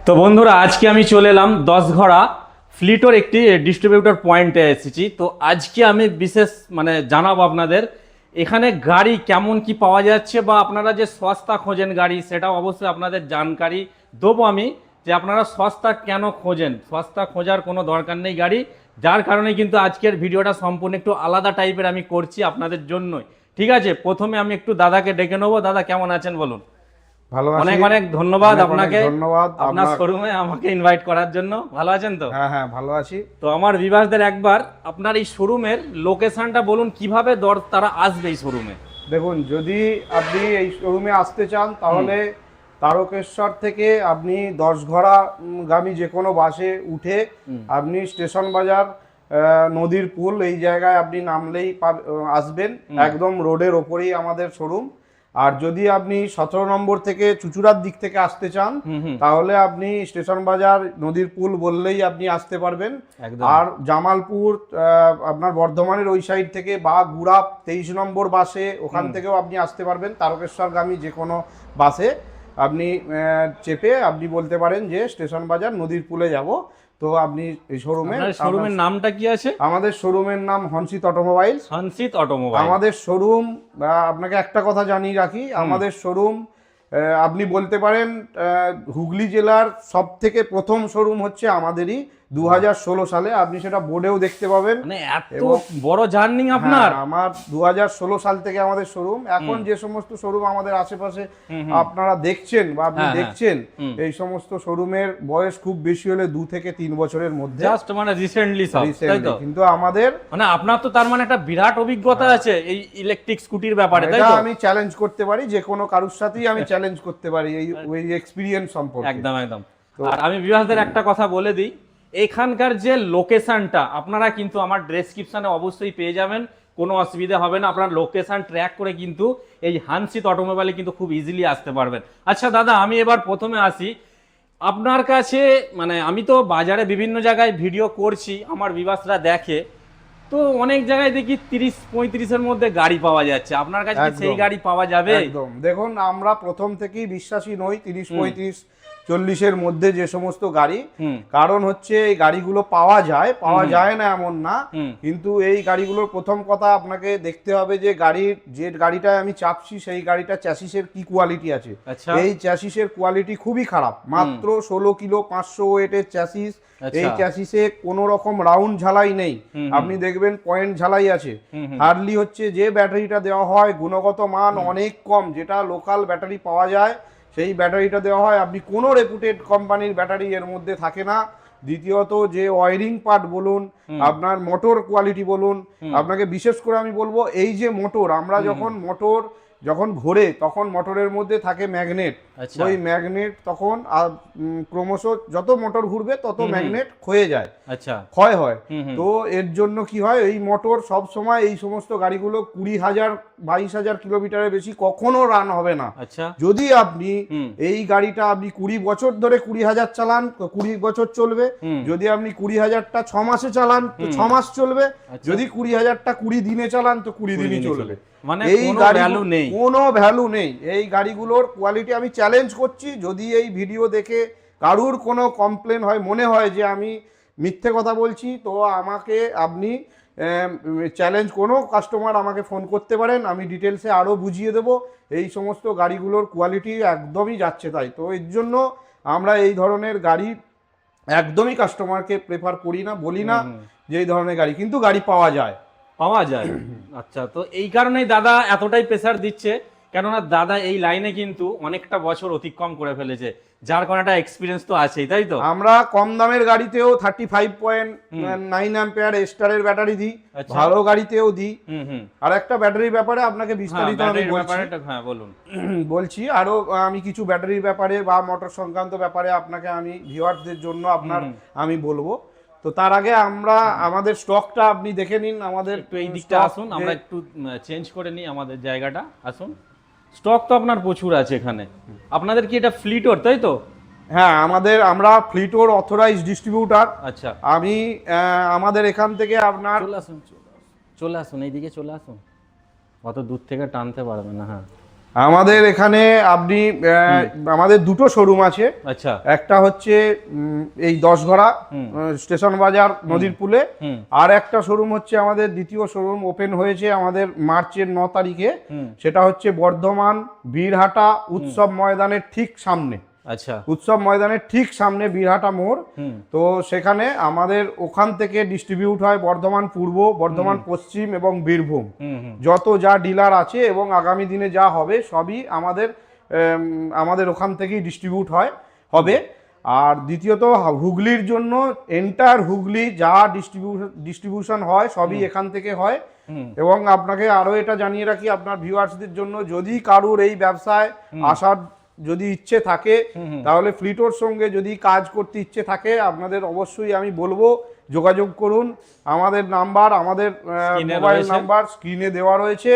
তো বন্ধুরা আজকে আমি চলে এলাম 10ঘড়া ফ্লিটোর একটি ডিস্ট্রিবিউটর পয়েন্টে এসেছি। তো আজকে আমি বিশেষ জানাবো আপনাদের এখানে গাড়ি কেমন কি পাওয়া যাচ্ছে, বা আপনারা যে সস্তা খোঁজেন গাড়ি সেটাও অবশ্যই আপনাদের জানকারি দেবো আমি, যে আপনারা সস্তা কেন খোঁজেন। সস্তা খোঁজার কোনো দরকার নেই গাড়ি, যার কারণে কিন্তু আজকের ভিডিওটা সম্পূর্ণ একটু আলাদা টাইপের আমি করছি আপনাদের জন্যই। ঠিক আছে, প্রথমে আমি একটু দাদাকে ডেকে নেবো। দাদা কেমন আছেন বলুন? ভালো আছি। অনেক অনেক ধন্যবাদ আপনাকে, ধন্যবাদ আপনার শোরুমে আমাকে ইনভাইট করার জন্য। ভালো আছেন তো? হ্যাঁ হ্যাঁ ভালো আছি। তো আমার ভিউয়ারদের একবার আপনার এই শোরুমের লোকেশনটা বলুন, কিভাবে তারা আসবে এই শোরুমে। দেখুন, যদি আপনি এই শোরুমে আসতে চান তাহলে তারকেশ্বর থেকে আপনি 10ঘড়া গামী যে কোনো বাসে উঠে আপনি স্টেশন বাজার নদীর পুল এই জায়গায় আপনি নামলেই আসবেন। একদম রোডের ওপরেই আমাদের শোরুম। আর যদি আপনি 17 নম্বর থেকে চুচুড়ার দিক থেকে আসতে চান তাহলে আপনি স্টেশন বাজার নদীর পুল বললেই আপনি আসতে পারবেন। আর জামালপুর আপনার বর্ধমানের ওই সাইড থেকে বা গুড়াপ 23 নম্বর বাসে ওখান থেকেও আপনি আসতে পারবেন। তারকেশ্বরগামী যে কোনো বাসে আপনি চেপে আপনি বলতে পারেন যে স্টেশন বাজার নদীর পুলে যাব। তো আপনি এই শোরুমের নামটা কি আছে? আমাদের শোরুমের নাম হনসিত অটোমোবাইলস। হনসিত অটোমোবাইল আমাদের শোরুম, আপনাকে একটা কথা জানিয়ে রাখি, আমাদের শোরুম আপনি বলতে পারেন হুগলি জেলার সব থেকে প্রথম শোরুম হচ্ছে আমাদেরই 2016 সালে। আপনি সেটা বোর্ডেও দেখতে পাবেন। এত বড় জার্নি আপনার। আমার 2016 সাল থেকে আমাদের শোরুম। এখন যে সমস্ত শোরুম আমাদের আশেপাশে আপনারা দেখছেন বা আপনি দেখছেন, এই সমস্ত শোরুমের বয়স খুব বেশি হলে 2 থেকে 3 বছরের মধ্যে, জাস্ট রিসেন্টলি সব, তাই তো? কিন্তু আমাদের আপনার তো তার একটা বিরাট অভিজ্ঞতা আছে এই ইলেকট্রিক স্কুটির ব্যাপারে, তাই তো? আমি চ্যালেঞ্জ করতে পারি, যে কোনো কারোর সাথেই আমি চ্যালেঞ্জ করতে পারি এই এক্সপেরিয়েন্স সম্পর্কে। একদম একদম। আর আমি ভিউয়ারদের একটা কথা বলে দিই, এখানকার যে লোকেশনটা আপনারা কিন্তু আমার ডেসক্রিপশনে অবশ্যই পেয়ে যাবেন, কোনো অসুবিধা হবে না। আপনার লোকেশন ট্র্যাক করে কিন্তু এই হনসিত অটোমোবাইলে কিন্তু খুব ইজিলি আসতে পারবেন। আচ্ছা দাদা, আমি এবার প্রথমে আসি আপনার কাছে। আমি তো বাজারে বিভিন্ন জায়গায় ভিডিও করছি, আমার ভিউয়ার্সরা দেখে, তো অনেক জায়গায় দেখি 30-35-এর মধ্যে গাড়ি পাওয়া যাচ্ছে। আপনার কাছে কি সেই গাড়ি পাওয়া যাবে? একদম। দেখুন, আমরা প্রথম থেকেই বিশ্বাসী নই 30-35-40-এর মধ্যে যে সমস্ত গাড়ি। কারণ হচ্ছে এই গাড়িগুলো পাওয়া যায় না এমন না, কিন্তু এই গাড়িগুলোর প্রথম কথা আপনাকে দেখতে হবে যে যে গাড়িটায় আমি চাপছি সেই গাড়িটা চ্যাসিসের কি কোয়ালিটি আছে। এই চ্যাসিসের কোয়ালিটি খুবই খারাপ। মাত্র 16 কিলো 500 ওয়েটের চ্যাসিস। এই চ্যাসিসে কোনো রকম রাউন্ড ঝালাই নেই, আপনি দেখবেন পয়েন্ট ঝালাই আছে। হার্ডলি হচ্ছে যে ব্যাটারিটা দেওয়া হয় গুণগত মান অনেক কম, যেটা লোকাল ব্যাটারি পাওয়া যায় সেই ব্যাটারিটা দেওয়া হয়। আপনি কোনো রেপুটেড কোম্পানির ব্যাটারি এর মধ্যে থাকে না। দ্বিতীয়ত, যে ওয়ারিং পার্ট বলুন, আপনার মোটর কোয়ালিটি বলুন, আপনাকে বিশেষ করে আমি বলবো এই যে মোটর, আমরা যখন ঘোরে তখন মোটরের মধ্যে থাকে ম্যাগনেট। ওই ম্যাগনেট তখন ক্রমশ যত মোটর ঘুরবে তত ম্যাগনেট ক্ষয়ে যায়, ক্ষয় হয়। তো এর জন্য কি হয়, এই মোটর সব সময় এই সমস্ত গাড়িগুলো 20,000-22,000 কিলোমিটারের বেশি কখনো রান হবে না। যদি আপনি এই গাড়িটা আপনি 20 বছর ধরে 20,000 চালান তো 20 বছর চলবে। যদি আপনি 20,000টা 6 মাসে চালান তো 6 মাস চলবে। যদি 20,000টা 20 দিনে চালান তো 20 দিনই চলবে। এই কোনো ভ্যালু নেই। এই গাড়িগুলোর কোয়ালিটি আমি চ্যালেঞ্জ করছি, যদি এই ভিডিও দেখে কারুর কোনো কমপ্লেন হয়, মনে হয় যে আমি মিথ্যে কথা বলছি, তো আমাকে আপনি চ্যালেঞ্জ, কোনো কাস্টমার আমাকে ফোন করতে পারেন, আমি ডিটেলসে আরও বুঝিয়ে দেবো। এই সমস্ত গাড়িগুলোর কোয়ালিটি একদমই যাচ্ছে তাই। তো এর জন্য আমরা এই ধরনের গাড়ি একদমই কাস্টমারকে প্রেফার করি না, বলি না যে এই ধরনের গাড়ি, কিন্তু গাড়ি পাওয়া যায়। আচ্ছা, তো এই কারণেই দাদা এতটাই প্রেসার দিচ্ছে, কেননা দাদা এই লাইনে কিন্তু অনেকটা বছর অতিক্রম করে ফেলেছে, যার কারণে একটা এক্সপিরিয়েন্স তো আছেই, তাই তো? আমরা কম দামের গাড়িতেও 35.9 অ্যাম্পিয়ার স্টারের ব্যাটারি দিই, ভালো গাড়িতেও দিই। আর একটা ব্যাটারির ব্যাপারে আপনাকে বিস্তারিত আমি বলছি, আরো আমি কিছু ব্যাটারির ব্যাপারে বা মোটর সংক্রান্ত ব্যাপারে আপনাকে আমি ভিউয়ারদের জন্য আমি বলবো। তো তার আগে আমরা আমাদের স্টকটা আপনি দেখে নিন। আমাদের একটু এই দিকটা আসুন, আমরা একটু চেঞ্জ করে নিই আমাদের জায়গাটা। আসুন, স্টক তো আপনার প্রচুর আছে এখানে। আপনাদের কি এটা ফ্লিটোর, তাই তো? হ্যাঁ, আমরা ফ্লিটোর অথরাইজড ডিস্ট্রিবিউটার। আচ্ছা, আমি আমাদের এখান থেকে আপনার চলে আসুন এইদিকে চলে আসুন, অত দূর থেকে টানতে পারবে না। হ্যাঁ, আমাদের এখানে আপনি আমাদের দুটো শোরুম আছে। আচ্ছা, একটা হচ্ছে এই 10 ঘড়া স্টেশন বাজার নদীর পুলে, আর একটা শোরুম হচ্ছে আমাদের দ্বিতীয় শোরুম ওপেন হয়েছে আমাদের মার্চের 9 তারিখে। সেটা হচ্ছে বর্ধমান বীরহাটা উৎসব ময়দানের ঠিক সামনে। আচ্ছা, উৎসব ময়দানের ঠিক সামনে বীরহাটা মোড়। তো সেখানে আমাদের ওখান থেকে ডিস্ট্রিবিউট হয় বর্ধমান পূর্ব, বর্ধমান পশ্চিম এবং বীরভূম। যত যা ডিলার আছে এবং আগামী দিনে যা হবে সবই আমাদের ওখান থেকেই ডিস্ট্রিবিউট হবে। আর দ্বিতীয়ত হুগলির জন্য এন্টার হুগলি যা ডিস্ট্রিবিউশন হয় সবই এখান থেকে হয়। এবং আপনাকে আরো এটা জানিয়ে রাখি আপনার ভিউয়ার্সদের জন্য, যদি কারুর এই ব্যবসায় আসার যদি ইচ্ছে থাকে তাহলে ফ্লিটোর সঙ্গে যদি কাজ করতে ইচ্ছে থাকে আপনাদের অবশ্যই আমি বলবো যোগাযোগ করুন। আমাদের নাম্বার, আমাদের মোবাইল নাম্বার স্ক্রিনে দেওয়া রয়েছে,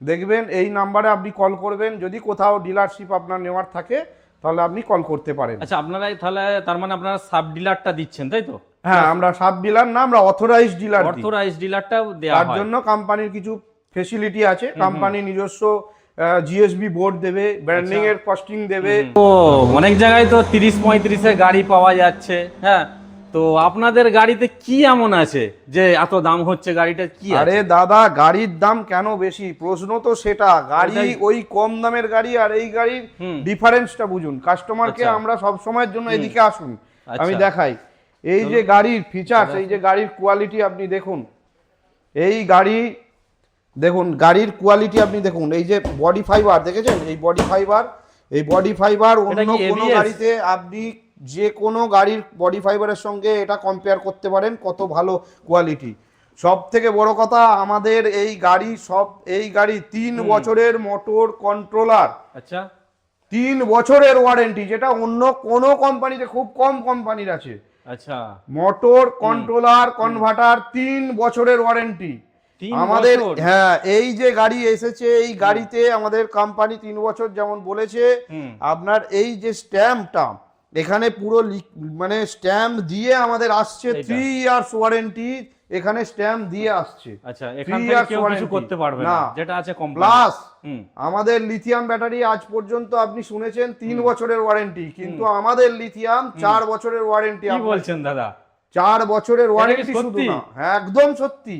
দেখবেন এই নাম্বারে আপনি কল করবেন। যদি কোথাও ডিলারশিপ আপনার নেওয়ার থাকে তাহলে আপনি কল করতে পারেন। আচ্ছা, আপনারা তাহলে তার মানে আপনারা সাব ডিলারটা দিচ্ছেন, তাই তো? হ্যাঁ, আমরা সাব ডিলার না, আমরা অথরাইজড ডিলার দিই। অথরাইজড ডিলারটাও দেওয়া হয়, তার জন্য কোম্পানির কিছু ফেসিলিটি আছে। কোম্পানি নিজস্ব জিএসবি বোর্ড দেবে, ব্র্যান্ডিং এর কস্টিং দেবে। তো অনেক জায়গায় তো 30-35 গাড়ি পাওয়া যাচ্ছে, হ্যাঁ, তো আপনাদের গাড়িতে কি এমন আছে যে এত দাম হচ্ছে? গাড়িটা কি আছে? আরে দাদা, গাড়ির দাম কেন বেশি? প্রশ্ন তো সেটা। গাড়ি ওই কম দামের গাড়ি আর এই গাড়ির ডিফারেন্সটা বুঝুন। কাস্টমারকে আমরা সব সময়ের জন্য এদিকে আসুন, আমি দেখাই। এই যে গাড়ির ফিচার্স, এই যে গাড়ির কোয়ালিটি আপনি দেখুন, এই গাড়ি দেখুন, গাড়ির কোয়ালিটি আপনি দেখুন। এই যে বডি ফাইবার দেখেছেন, এই বডি ফাইবার, এই বডি ফাইবার অন্য কোনো গাড়িতে আপনি যে কোনো গাড়ির বডি ফাইবারের সঙ্গে এটা কম্পেয়ার করতে পারেন, কত ভালো কোয়ালিটি। সব থেকে বড় কথা, আমাদের এই গাড়ি 3 বছরের মোটর কন্ট্রোলার। আচ্ছা, 3 বছরের ওয়ারেন্টি, যেটা অন্য কোনো কোম্পানিতে খুব কম কোম্পানির আছে। আচ্ছা, মোটর কন্ট্রোলার কনভার্টার 3 বছরের ওয়ারেন্টি আমাদের। হ্যাঁ, এই যে গাড়ি এসেছে এই গাড়িতে আমাদের কোম্পানি 3 বছর যেমন বলেছে। আপনার এই যে স্ট্যাম্পটা এখানে পুরো মানে স্ট্যাম্প দিয়ে আমাদের আসছে 3 ইয়ার্স ওয়ারেন্টি, এখানে স্ট্যাম্প দিয়ে আসছে। আচ্ছা, এখান থেকে কেউ কিছু করতে পারবে না, যেটা আছে কোম্পানি। প্লাস আমাদের লিথিয়াম ব্যাটারি আজ পর্যন্ত আপনি শুনেছেন 3 বছরের ওয়ারেন্টি, কিন্তু আমাদের লিথিয়াম 4 বছরের ওয়ারেন্টি। কি বলছেন দাদা? 4 বছরের ওয়ারেন্টি শুধু না, একদম সত্যি।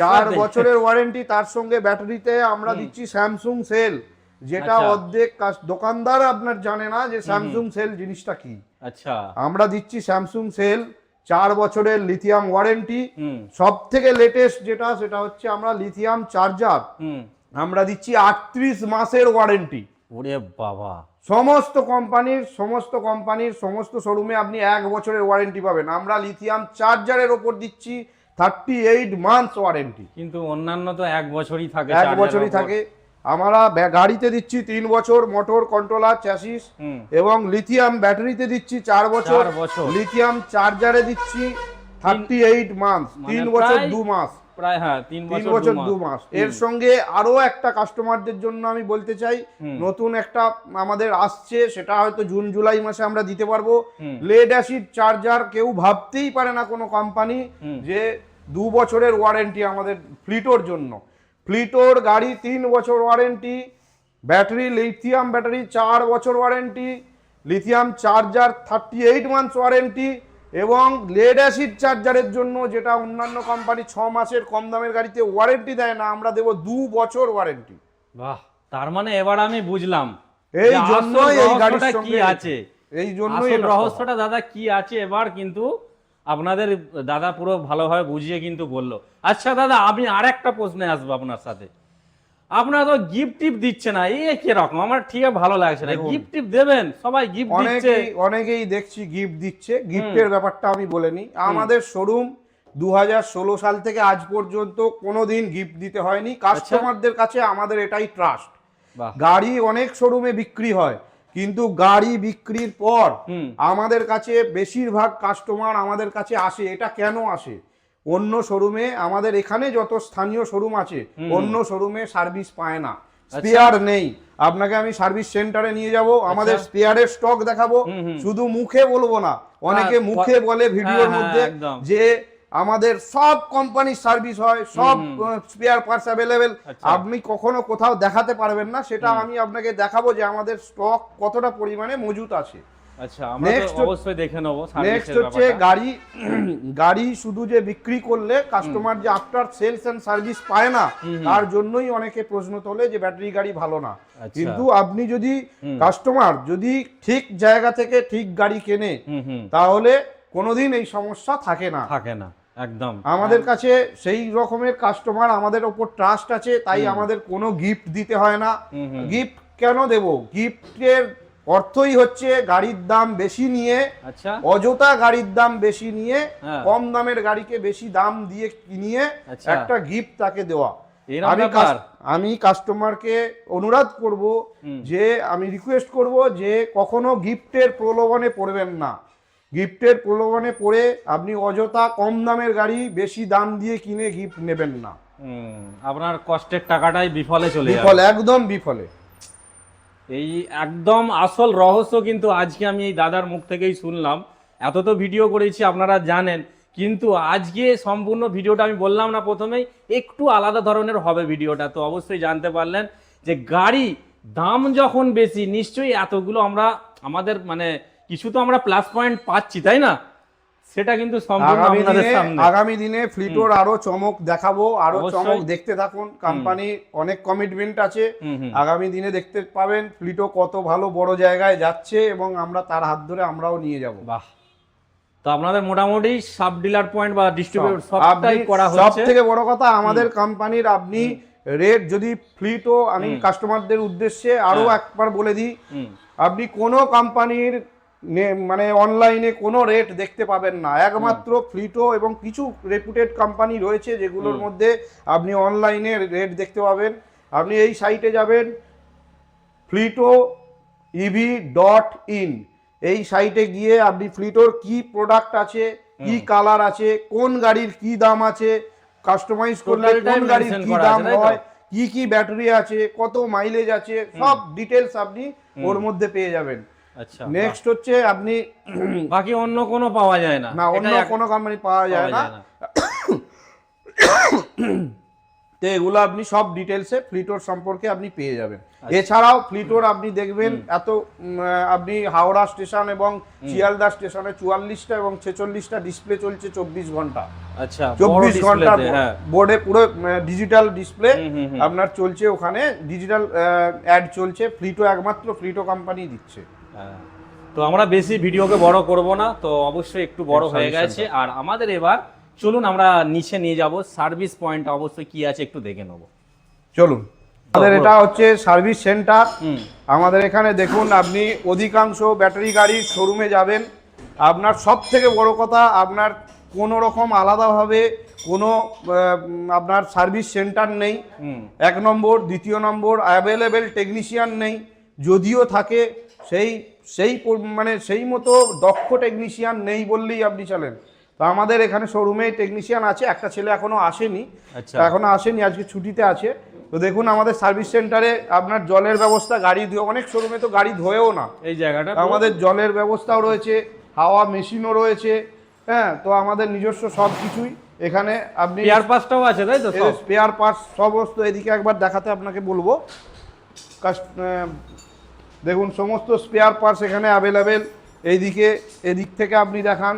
4 বছরের ওয়ারেন্টি, তার সঙ্গে ব্যাটারিতে আমরা দিচ্ছি স্যামসুং সেল, যেটা অর্ধেক দোকানদার আপনার জানে না যে স্যামসুং সেল জিনিসটা কি। আচ্ছা, আমরা দিচ্ছি স্যামসুং সেল, 4 বছরের লিথিয়াম ওয়ারেন্টি। সব থেকে লেটেস্ট যেটা, সেটা হচ্ছে আমরা লিথিয়াম চার্জার আমরা দিচ্ছি 38 মাসের ওয়ারেন্টি। ওরে বাবা! সমস্ত কোম্পানির সমস্ত শোরুমে আপনি 1 বছরের ওয়ারেন্টি পাবেন, আমরা লিথিয়াম চার্জারের ওপর দিচ্ছি 38 মান্থস ওয়ারেন্টি। কিন্তু অন্যান্য তো 1 বছরই থাকে। 1 বছরই থাকে। আমরা গাড়িতে দিচ্ছি 3 বছর মোটর কন্ট্রোলার চ্যাসিস, এবং লিথিয়াম ব্যাটারিতে দিচ্ছি 4 বছর, লিথিয়াম চার্জারে দিচ্ছি 38 মান্থস, 3 বছর 2 মাস প্রায়। হ্যাঁ, 3 বছর 2 মাস। এর সঙ্গে আরো একটা কাস্টমারদের জন্য আমি বলতে চাই, নতুন একটা আমাদের আসছে, সেটা হয়তো জুন জুলাই মাসে আমরা দিতে পারবো। লেড অ্যাসিড চার্জার কেউ ভাবতেই পারে না কোনো কোম্পানি যে 2 বছরের ওয়ারেন্টি আমাদের ফ্লিটোর জন্য। ফ্লিটোর গাড়ি 3 বছর ওয়ারেন্টি, ব্যাটারি লিথিয়াম ব্যাটারি 4 বছর warranty, lithium charger 38 months warranty, এবং লেড অ্যাসিড চার্জারের জন্য যেটা অন্যান্য কোম্পানি 6 মাসের কম দামের গাড়িতে ওয়ারেন্টি দেয় না, আমরা দেব 2 বছর ওয়ারেন্টি। বাহ! তার মানে এবার আমি বুঝলাম এই জন্যই এই গাড়িটা কি আছে, এই জন্যই আসল রহস্যটা দাদা কি আছে এবার কিন্তু আপনাদের দাদা পুরো ভালোভাবে বুঝিয়ে কিন্তু বললো। আচ্ছা দাদা, আমি আরেকটা প্রশ্নে আসবো আপনার সাথে। আপনারা তো গিফট টিপ দিচ্ছে না, এই কি রকম? আমার ঠিক ভালো লাগছে না। গিফট টিপ দেবেন, সবাই গিফট দিচ্ছে, অনেকেই দেখছি গিফট দিচ্ছে। গিফটের ব্যাপারটা আমি বলে নিই, আমাদের শোরুম 2016 সাল থেকে আজ পর্যন্ত কোনোদিন গিফট দিতে হয়নি কাস্টমারদের কাছে। আমাদের এটাই ট্রাস্ট। গাড়ি অনেক শোরুমে বিক্রি হয়, কিন্তু গাড়ি বিক্রির পর আমাদের কাছে বেশিরভাগ কাস্টমার আমাদের কাছে আসে। এটা কেন আসে? অন্য শোরুমে, আমাদের এখানে যত স্থানীয় শোরুম আছে, অন্য শোরুমে সার্ভিস পায় না, স্পেয়ার নেই। আপনাকে আমি সার্ভিস সেন্টারে নিয়ে যাব, আমাদের স্পেয়ারের স্টক দেখাবো, শুধু মুখে বলবো না। অনেকে মুখে বলে ভিডিওর মধ্যে যে আমাদের সব কোম্পানির সার্ভিস হয়, সব স্পেয়ার পার্টস অ্যাভেলেবেল। আপনি কখনো কোথাও দেখাতে পারবেন না, সেটা আমি আপনাকে দেখাবো যে আমাদের স্টক কতটা পরিমাণে মজুত আছে। আচ্ছা, আমরা তো অবশ্যই দেখে নেব। নেক্সট হচ্ছে গাড়ি শুধু যে বিক্রি করলে কাস্টমার যে আফটার সেলস এন্ড সার্ভিস পায় না, তার জন্যই অনেকে প্রশ্ন তোলে যে ব্যাটারি গাড়ি ভালো না। কিন্তু আপনি যদি কাস্টমার যদি ঠিক জায়গা থেকে ঠিক গাড়ি কেনে, তাহলে কোনোদিন এই সমস্যা থাকে না একদম। আমাদের কাছে সেই রকমের কাস্টমার, আমাদের ওপর ট্রাস্ট আছে, তাই আমাদের কোনো গিফট দিতে হয় না। গিফট কেন দেব? গিফটের অর্থই হচ্ছে গাড়ির দাম বেশি নিয়ে, অযথা গাড়ির দাম বেশি নিয়ে কম দামের গাড়িকে বেশি দাম দিয়ে কিনিয়ে একটা গিফট তাকে দেওয়া। আমি কাস্টমারকে অনুরোধ করব, যে আমি রিকোয়েস্ট করব যে কখনো গিফটের প্রলোভনে পড়বেন না। গিফটের প্রলোভনে পড়ে আপনি অযথা কম দামের গাড়ি বেশি দাম দিয়ে কিনে গিফট নেবেন না। আপনার কষ্টের টাকাটাই বিফলে চলে যাবে। বিফলে, একদম বিফলে। এই একদম আসল রহস্য কিন্তু আজকে আমি এই দাদার মুখ থেকেই শুনলাম। এত তো ভিডিও করেছি, আপনারা জানেন, কিন্তু আজকে সম্পূর্ণ ভিডিওটা আমি বললাম না প্রথমেই, একটু আলাদা ধরনের হবে ভিডিওটা। তো অবশ্যই জানতে পারলেন যে গাড়ি দাম যখন বেশি, নিশ্চয়ই এতগুলো আমরা আমাদের মানে কিছু তো আমরা প্লাস পয়েন্ট পাচ্ছি, তাই না? সেটা কিন্তু সম্পূর্ণ আপনাদের সামনে। আগামী দিনে ফ্লিটোর আরো চমক দেখাবো, আরো চমক দেখতে থাকুন। কোম্পানি অনেক কমিটমেন্ট আছে, আগামী দিনে দেখতে পাবেন ফ্লিটো কত ভালো বড় জায়গায় যাচ্ছে, এবং আমরা তার হাত ধরে আমরাও নিয়ে যাব। বাহ! তো আপনাদের মোটামুটি সাব ডিলার পয়েন্ট বা ডিস্ট্রিবিউটর সবটাই করা হচ্ছে। সবথেকে বড় কথা, আমাদের কোম্পানির আপনি রেট যদি ফ্লিটো, আমি কাস্টমারদের উদ্দেশ্যে আরো একবার বলে দিই, আপনি কোনো কোম্পানির মানে অনলাইনে কোনো রেট দেখতে পাবেন না। একমাত্র ফ্লিটো এবং কিছু রেপুটেড কোম্পানি রয়েছে যেগুলোর মধ্যে আপনি অনলাইনে রেট দেখতে পাবেন। আপনি এই সাইটে যাবেন, flitoev.in, এই সাইটে গিয়ে আপনি ফ্লিটোর কি প্রোডাক্ট আছে, কি কালার আছে, কোন গাড়ির কি দাম আছে, কাস্টমাইজ করলে কোন গাড়ির কি দাম হয়, কি কি ব্যাটারি আছে, কত মাইলেজ আছে, সব ডিটেলস আপনি ওর মধ্যে পেয়ে যাবেন। আচ্ছা, নেক্সট হচ্ছে আপনি বাকি অন্য কোনো পাওয়া যায় না, অন্য কোনো কোম্পানি পাওয়া যায় না। তো এগুলো আপনি সব ডিটেলসে ফ্লিটোর সম্পর্কে আপনি পেয়ে যাবেন। এছাড়াও ফ্লিটোর আপনি দেখবেন আপনি হাওড়া স্টেশন এবং শিয়ালদা স্টেশনে 44টা এবং 46টা ডিসপ্লে চলছে 24 ঘন্টা। আচ্ছা, 24 ঘন্টা বোর্ডে পুরো ডিজিটাল ডিসপ্লে আপনার চলছে, ওখানে ডিজিটাল অ্যাড চলছে। ফ্লিটো একমাত্র ফ্লিটো কোম্পানি দিচ্ছে। তো আমরা বেশি ভিডিওকে বড় করব না, তো অবশ্যই একটু বড় হয়ে গেছে। আর আমাদের এবার চলুন আমরা নিচে নিয়ে যাব, সার্ভিস পয়েন্ট অবশ্যই কি আছে একটু দেখে নেব। চলুন, আমাদের এটা হচ্ছে সার্ভিস সেন্টার। আমাদের এখানে দেখুন, আপনি অধিকাংশ ব্যাটারি গাড়ির শোরুমে যাবেন, আপনার সব থেকে বড় কথা, আপনার কোনো রকম আলাদাভাবে কোনো আপনার সার্ভিস সেন্টার নেই, এক নম্বর। দ্বিতীয় নম্বর, অ্যাভেলেবেল টেকনিশিয়ান নেই, যদিও থাকে সেই মতো দক্ষ টেকনিশিয়ান নেই বললেই আপনি চলেন। তো আমাদের এখানে শোরুমে টেকনিশিয়ান আছে, একটা ছেলে এখনো আসেনি, আজকে ছুটিতে আছে। তো দেখুন, আমাদের সার্ভিস সেন্টারে আপনার জলের ব্যবস্থা, গাড়ি ধুয়ে, অনেক শোরুমে তো গাড়ি ধোয়েও না, এই জায়গাটা আমাদের জলের ব্যবস্থাও রয়েছে, হাওয়া মেশিনও রয়েছে। হ্যাঁ, তো আমাদের নিজস্ব সব কিছুই এখানে। আপনি স্পেয়ার পার্টসটাও আছে, তাই তো? স্পেয়ার পার্টস সমস্ত এদিকে একবার দেখাতে আপনাকে বলবো। দেখুন, সমস্ত স্পেয়ার পার্টস এখানে অ্যাভেলেবেল। এদিক থেকে আপনি দেখান,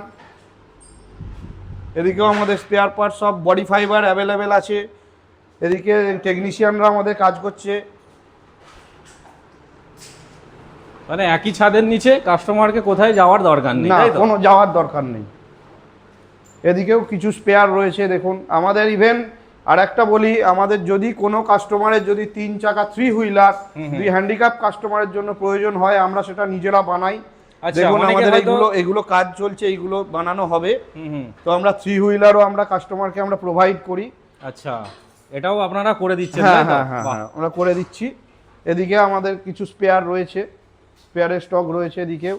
এদিকেও আমাদের স্পেয়ার পার্টস সব বডি ফাইবার অ্যাভেলেবেল আছে। এদিকে টেকনিশিয়ানরা আমাদের কাজ করছে। মানে একই ছাদের নিচে কাস্টমারকে কোথায় যাওয়ার দরকার নেই, না, কোনো যাওয়ার দরকার নেই। এদিকেও কিছু স্পেয়ার রয়েছে দেখুন আমাদের। ইভেন আর একটা বলি, আমাদের যদি কোনো কাস্টমারের যদি 3 চাকা 3 হুইলার, 2 হ্যান্ডিক্যাপ কাস্টমারের জন্য প্রয়োজন হয়, আমরা সেটা নিজেরা বানাই। দেখুন, আমাদের এগুলো কাজ চলছে, এইগুলো বানানো হবে। তো আমরা 3 হুইলারও আমরা কাস্টমারকে আমরা প্রোভাইড করি। আচ্ছা, এটাও আপনারা করে দিচ্ছেন? হ্যাঁ, আমরা করে দিচ্ছি। এদিকে আমাদের কিছু স্পেয়ার রয়েছে, স্পেয়ারের স্টক রয়েছে এদিকেও।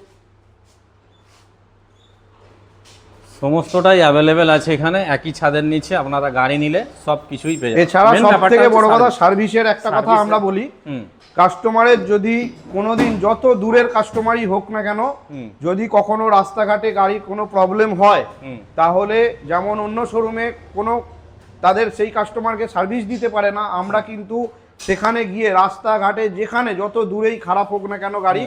সমস্তটাই অ্যাভেলেবেল আছে এখানে, একই ছাদের নিচে আপনারা গাড়ি নিলে সব কিছুই পেয়ে যাবেন। এছাড়া সবথেকে বড় কথা, সার্ভিসের একটা কথা আমরা বলি, কাস্টমারের যদি কোনোদিন যত দূরের কাস্টমারই হোক না কেন, যদি কখনো রাস্তাঘাটে গাড়ির কোনো প্রবলেম হয়, তাহলে যেমন অন্য শোরুমে কোনো তাদের সেই কাস্টমারকে সার্ভিস দিতে পারে না, আমরা কিন্তু সেখানে গিয়ে রাস্তাঘাটে যেখানে যত দূরেই খারাপ হোক না কেন গাড়ি,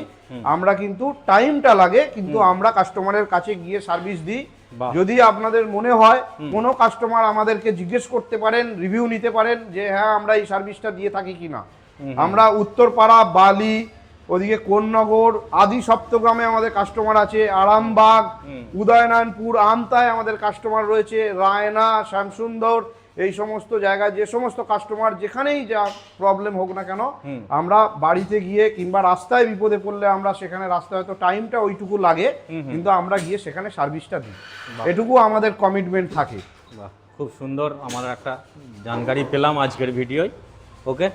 আমরা কিন্তু টাইমটা লাগে কিন্তু আমরা কাস্টমারের কাছে গিয়ে সার্ভিস দিই। যদি আপনাদের মনে হয় কোনো কাস্টমার আমাদেরকে জিজ্ঞেস করতে পারেন, রিভিউ নিতে পারেন যে হ্যাঁ আমরা এই সার্ভিসটা দিয়ে থাকি কিনা। আমরা উত্তরপাড়া, বালি, ওদিকে কোন্নগর, আদি সপ্তগ্রামে আমাদের কাস্টমার আছে, আরামবাগ, উদয়নারায়ণপুর, আমতায় আমাদের কাস্টমার রয়েছে, রায়না, শ্যামসুন্দর, এই সমস্ত জায়গায় যে সমস্ত কাস্টমার যেখানেই যা প্রবলেম হোক না কেন, আমরা বাড়িতে গিয়ে কিংবা রাস্তায় বিপদে পড়লে আমরা সেখানে রাস্তায় হয়তো টাইমটা ওইটুকু লাগে কিন্তু আমরা গিয়ে সেখানে সার্ভিসটা দিই, এটুকু আমাদের কমিটমেন্ট থাকে। খুব সুন্দর, আমার একটা জানকারি পেলাম আজকের ভিডিওয়। ওকে।